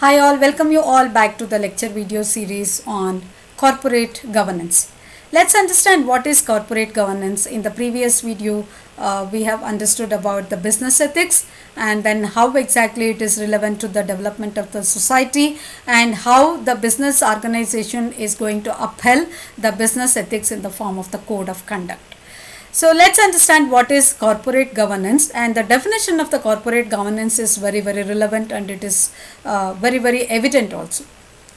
Hi all, welcome you all back to the lecture video series on corporate governance. Let's understand what is corporate governance. In the previous video, we have understood about the business ethics and then how exactly it is relevant to the development of the society and how the business organization is going to uphold the business ethics in the form of the code of conduct. So let's understand what is corporate governance, and the definition of the corporate governance is very relevant, and it is very evident also.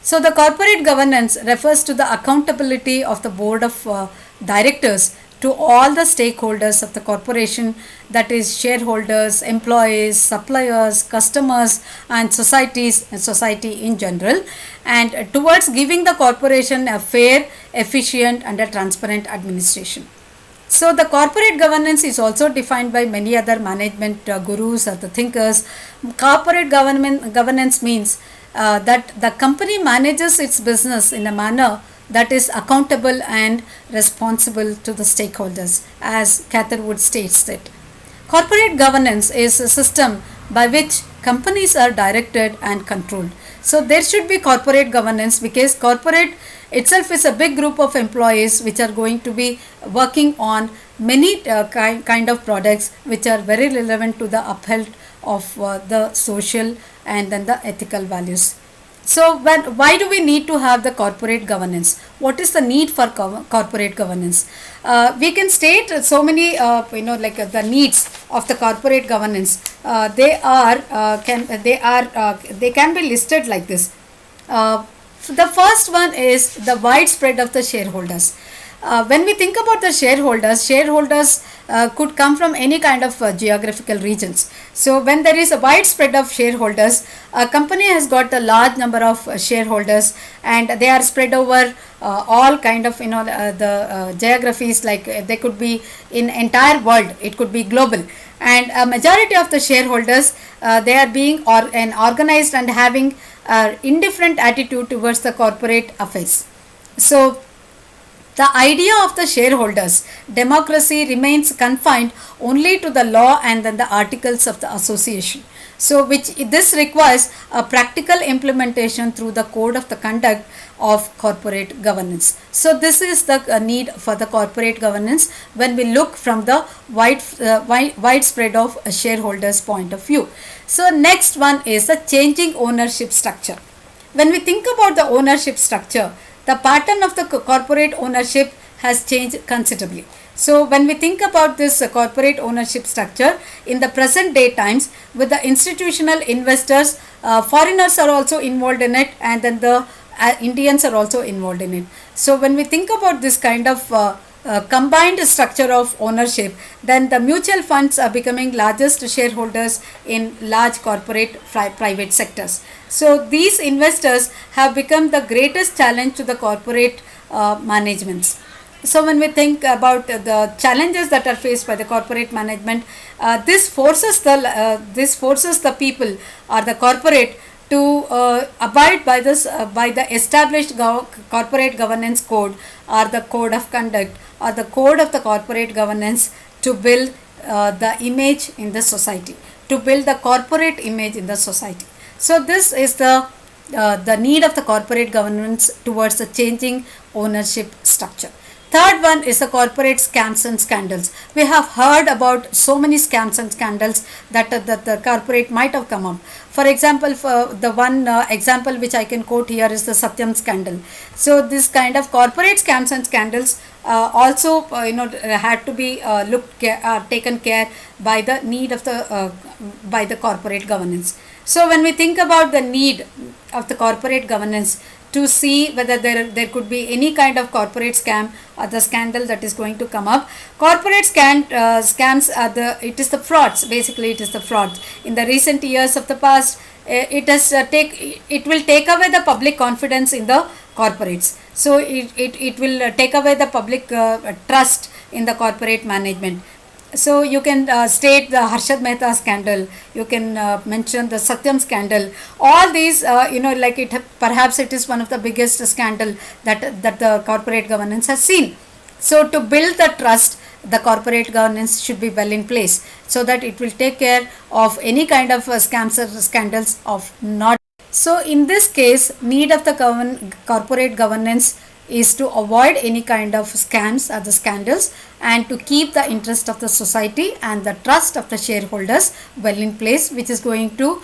So the corporate governance refers to the accountability of the board of directors to all the stakeholders of the corporation, that is shareholders, employees, suppliers, customers and society in general, and towards giving the corporation a fair, efficient and a transparent administration. So the corporate governance is also defined by many other management gurus or the thinkers. Corporate governance means that the company manages its business in a manner that is accountable and responsible to the stakeholders, as Catherwood states it. Corporate governance is a system by which companies are directed and controlled. So there should be corporate governance because corporate itself is a big group of employees which are going to be working on many kind of products which are very relevant to the uphold of the social and then the ethical values. So why do we need to have the corporate governance? What is the need for corporate governance? We can state so many the needs of the corporate governance. They can be listed like this. The first one is the widespread of the shareholders. When we think about the shareholders could come from any kind of geographical regions. So when there is a widespread of shareholders, a company has got a large number of shareholders and they are spread over all kind of the geographies, like they could be in entire world, it could be global, and a majority of the shareholders they are being organized and having indifferent attitude towards the corporate affairs. So the idea of the shareholders democracy remains confined only to the law and then the articles of the association. So this requires a practical implementation through the code of the conduct of corporate governance. So this is the need for the corporate governance when we look from the widespread of shareholders point of view. So next one is the changing ownership structure. When we think about the ownership structure, the pattern of the corporate ownership has changed considerably. So when we think about this corporate ownership structure in the present day times, with the institutional investors, foreigners are also involved in it, and then the Indians are also involved in it. So when we think about this kind of combined structure of ownership, then the mutual funds are becoming largest shareholders in large corporate private sectors. So these investors have become the greatest challenge to the corporate managements. So when we think about the challenges that are faced by the corporate management, this forces the people or the corporate to abide by this by the established corporate governance code or the code of conduct or the code of the corporate governance to build the image in the society, to build the corporate image in the society. So this is the need of the corporate governance towards the changing ownership structure. Third one is the corporate scams and scandals. We have heard about so many scams and scandals that the corporate might have come up. For example, for the one example which I can quote here is the Satyam scandal. So this kind of corporate scams and scandals also had to be taken care by the need of the by the corporate governance. So when we think about the need of the corporate governance, to see whether there could be any kind of corporate scam or the scandal that is going to come up. Corporate scams are it is the frauds. Basically, it is the frauds. In the recent years of the past, it will take away the public confidence in the corporates. So it will take away the public trust in the corporate management. So you can state the Harshad Mehta scandal, you can mention the Satyam scandal. All these, perhaps it is one of the biggest scandal that the corporate governance has seen. So to build the trust, the corporate governance should be well in place so that it will take care of any kind of scams or scandals of not. So in this case, need of the corporate governance is to avoid any kind of scams or the scandals, and to keep the interest of the society and the trust of the shareholders well in place, which is going to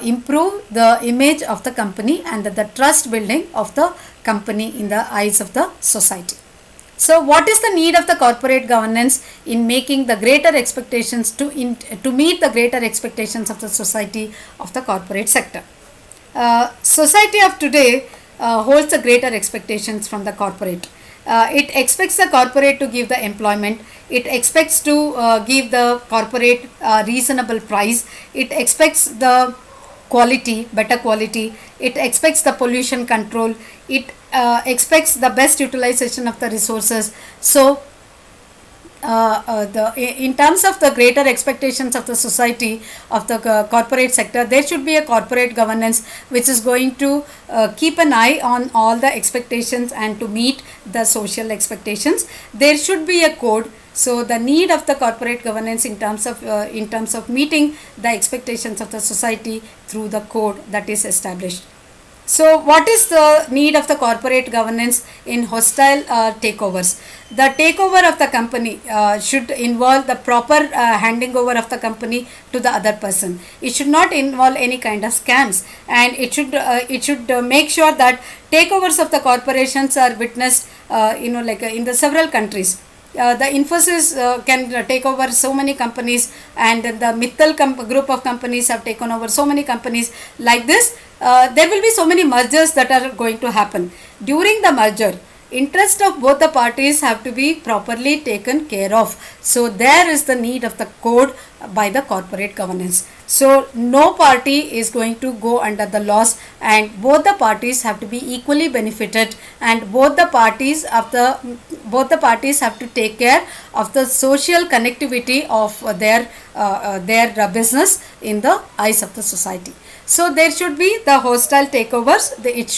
improve the image of the company and the trust building of the company in the eyes of the society. So what is the need of the corporate governance in making the greater expectations to meet the greater expectations of the society of the corporate sector? Society of today holds the greater expectations from the corporate. It expects the corporate to give the employment. It expects to give the corporate reasonable price. It expects the quality, better quality. It expects the pollution control. It expects the best utilization of the resources. So in terms of the greater expectations of the society of the corporate sector, there should be a corporate governance which is going to keep an eye on all the expectations and to meet the social expectations. There should be a code. So the need of the corporate governance in terms of meeting the expectations of the society through the code that is established. So what is the need of the corporate governance in hostile takeovers? The takeover of the company should involve the proper handing over of the company to the other person. It should not involve any kind of scams, and it should make sure that takeovers of the corporations are witnessed in the several countries. The Infosys can take over so many companies, and the Mittal group of companies have taken over so many companies. Like this, there will be so many mergers that are going to happen. During the merger, interest of both the parties have to be properly taken care of. So there is the need of the code by the corporate governance. So no party is going to go under the laws, and both the parties have to be equally benefited, and both the parties have to take care of the social connectivity of their business in the eyes of the society. So there should be the hostile takeovers. It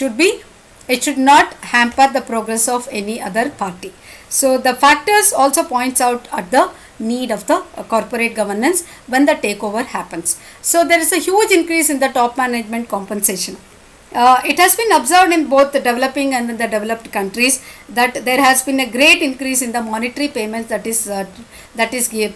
should not hamper the progress of any other party. So the factors also points out at the need of the corporate governance when the takeover happens. So there is a huge increase in the top management compensation. It has been observed in both the developing and the developed countries that there has been a great increase in the monetary payments that is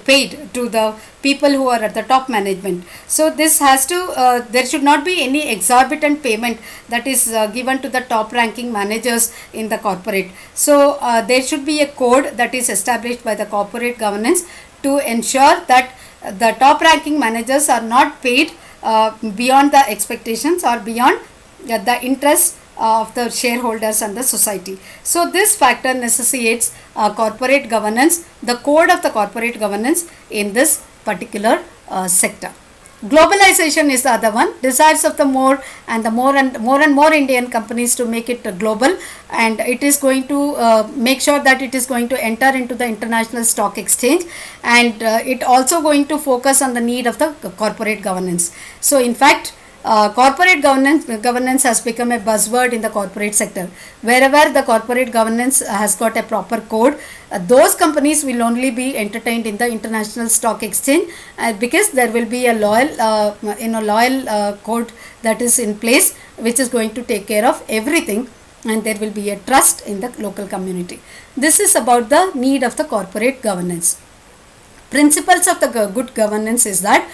paid to the people who are at the top management. So this has to there should not be any exorbitant payment that is given to the top ranking managers in the corporate. So there should be a code that is established by the corporate governance to ensure that the top ranking managers are not paid beyond the expectations or beyond the interests of the shareholders and the society. So this factor necessitates corporate governance, the code of the corporate governance in this particular sector. Globalization is the other one. Desires of the more and more Indian companies to make it global, and it is going to make sure that it is going to enter into the international stock exchange, and it also going to focus on the need of the corporate governance. So in fact, corporate governance has become a buzzword in the corporate sector. Wherever the corporate governance has got a proper code, those companies will only be entertained in the international stock exchange, because there will be a loyal code that is in place, which is going to take care of everything, and there will be a trust in the local community. This is about the need of the corporate governance. Principles of the good governance is that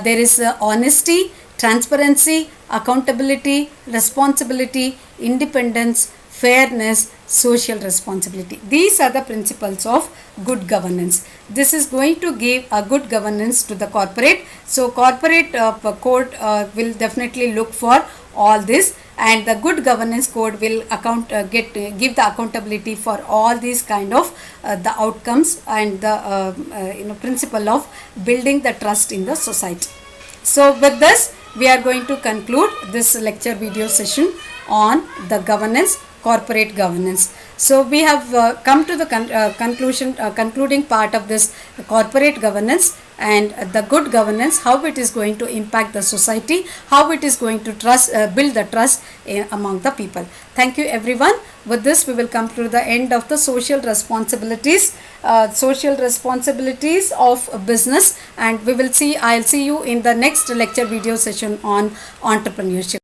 there is honesty, transparency, accountability, responsibility, independence, fairness, social responsibility. These are the principles of good governance. This is going to give a good governance to the corporate. So corporate code will definitely look for all this, and the good governance code will give the accountability for all these kind of the outcomes and the principle of building the trust in the society. So with this, we are going to conclude this lecture video session on the corporate governance. So we have come to the concluding part of this corporate governance and the good governance, how it is going to impact the society, how it is going to build the trust among the people. Thank you everyone. With this, we will come to the end of the social responsibilities of business, and I'll see you in the next lecture video session on entrepreneurship.